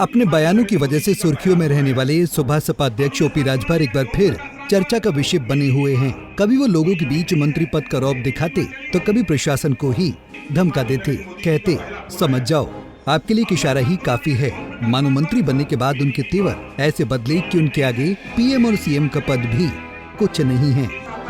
अपने बयानों की वजह से सुर्खियों में रहने वाले सुबह सपा अध्यक्ष ओपी राजभर एक बार फिर चर्चा का विषय बने हुए हैं। कभी वो लोगों के बीच मंत्री पद का रौब दिखाते तो कभी प्रशासन को ही धमका देते, कहते समझ जाओ आपके लिए इशारा ही काफी है। मानो मंत्री बनने के बाद उनके तेवर ऐसे बदले कि उनके आगे पीएम और सीएम का पद भी कुछ नहीं है।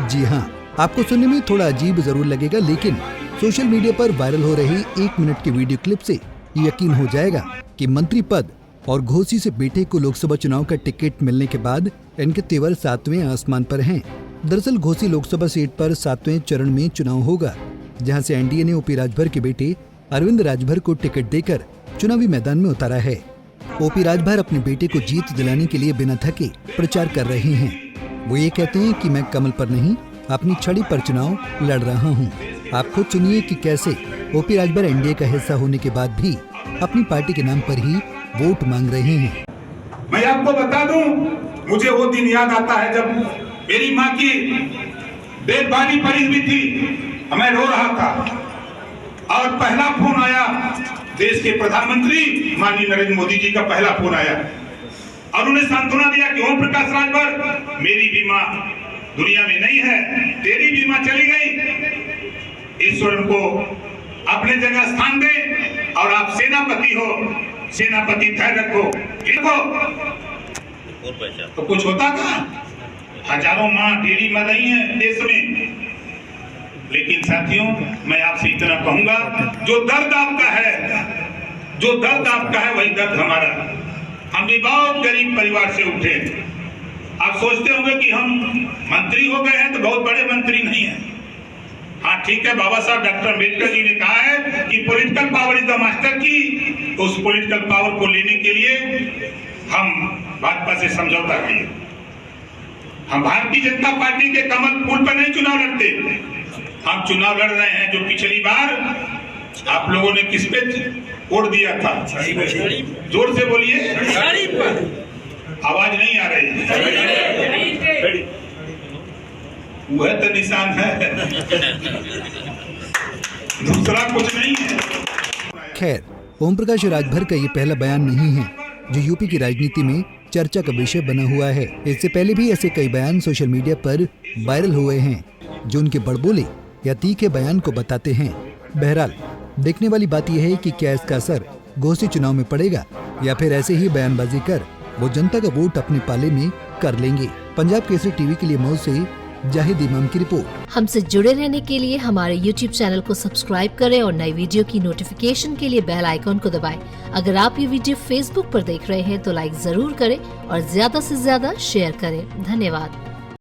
जी हाँ, आपको सुनने में थोड़ा अजीब जरूर लगेगा, लेकिन सोशल मीडिया पर वायरल हो रही 1 मिनट की वीडियो क्लिप से यकीन हो जाएगा कि मंत्री पद और घोसी से बेटे को लोकसभा चुनाव का टिकट मिलने के बाद इनके तेवर 7वें आसमान पर हैं। दरअसल घोसी लोकसभा सीट पर 7वें चरण में चुनाव होगा, जहां से एनडीए ने ओपी राजभर के बेटे अरविंद राजभर को टिकट देकर चुनावी मैदान में उतारा है। ओपी राजभर अपने बेटे को जीत दिलाने के लिए बिना थके प्रचार कर रहे हैं। वो ये कहते हैं कि मैं कमल पर नहीं, अपनी छड़ी पर चुनाव लड़ रहा हूँ। आप खुद सुनिए कि कैसे ओपी राजभर एनडीए का हिस्सा होने के बाद भी अपनी पार्टी के नाम पर ही वोट मांग रहे हैं। मैं आपको बता दूं, मुझे वो दिन याद आता है जब मेरी माँ की बेबानी पड़ी हुई थी, मैं रो रहा था और पहला फोन आया, देश के प्रधानमंत्री माननीय नरेंद्र मोदी जी का पहला फोन आया और उन्हें सांत्वना दिया कि ओम प्रकाश राजभर, मेरी भी माँ दुनिया में नहीं है, तेरी भी माँ चली गई। ईश्वर को अपने जगह स्थान दे और आप सेनापति हो, सेनापति धैर्य रखो, इनको तो कुछ होता था। हजारों माँ डेरी में नहीं है देश में, लेकिन साथियों मैं आपसे इतना कहूंगा, जो दर्द आपका है, जो दर्द आपका है वही दर्द हमारा। हम भी बहुत गरीब परिवार से उठे। आप सोचते होंगे कि हम मंत्री हो गए हैं तो बहुत बड़े मंत्री नहीं हैं। हाँ ठीक है, बाबा साहब डॉक्टर अम्बेडकर जी ने कहा है कि political power is the master की, तो उस पॉलिटिकल पावर को लेने के लिए हम भाजपा से समझौता किए। हम भारतीय जनता पार्टी के कमल फूल पर नहीं चुनाव लड़ते, हम चुनाव लड़ रहे हैं जो पिछली बार आप लोगों ने किस पे वोट दिया था। जोर से बोलिए, आवाज नहीं आ रही। वह तो निशान है, दूसरा कुछ नहीं है। खैर, ओम प्रकाश राजभर का ये पहला बयान नहीं है जो यूपी की राजनीति में चर्चा का विषय बना हुआ है। इससे पहले भी ऐसे कई बयान सोशल मीडिया पर वायरल हुए हैं जो उनके बड़बोले या तीखे बयान को बताते हैं। बहरहाल देखने वाली बात यह है कि क्या इसका असर घोसी चुनाव में पड़ेगा या फिर ऐसे ही बयानबाजी कर वो जनता का वोट अपने पाले में कर लेंगे। पंजाब केसरी टीवी के लिए मऊ से जाहिद इमाम की रिपोर्ट। हमसे जुड़े रहने के लिए हमारे YouTube चैनल को सब्सक्राइब करें और नई वीडियो की नोटिफिकेशन के लिए बेल आइकॉन को दबाएं। अगर आप ये वीडियो Facebook पर देख रहे हैं तो लाइक जरूर करें और ज्यादा से ज्यादा शेयर करें। धन्यवाद।